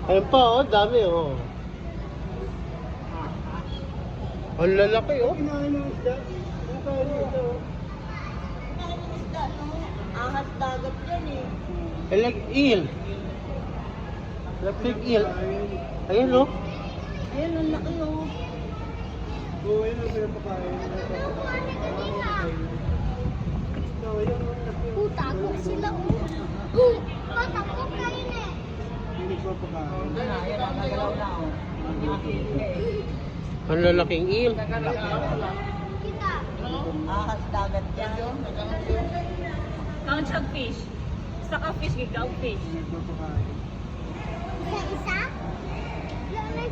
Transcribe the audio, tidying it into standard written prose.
Ayun pa, oh, dami, oh. Ang lalaki, oh. Kinain ng isda. Kinain ng isda, oh. Ahas dagat yan eh. Like eel. Electric eel. Ayun, oh. Ayun, ang laki oh. Oo, yun ang pinapakain. Oo, yun ang laki. Takot sila oh. Takot kayo na eh. Yung nagpapakain. Ang lalaking eel. Kita. Ahas dagat yan. Count sa fish. Sa ka fish, ikaw fish. Nagpapakain. Isa-isa?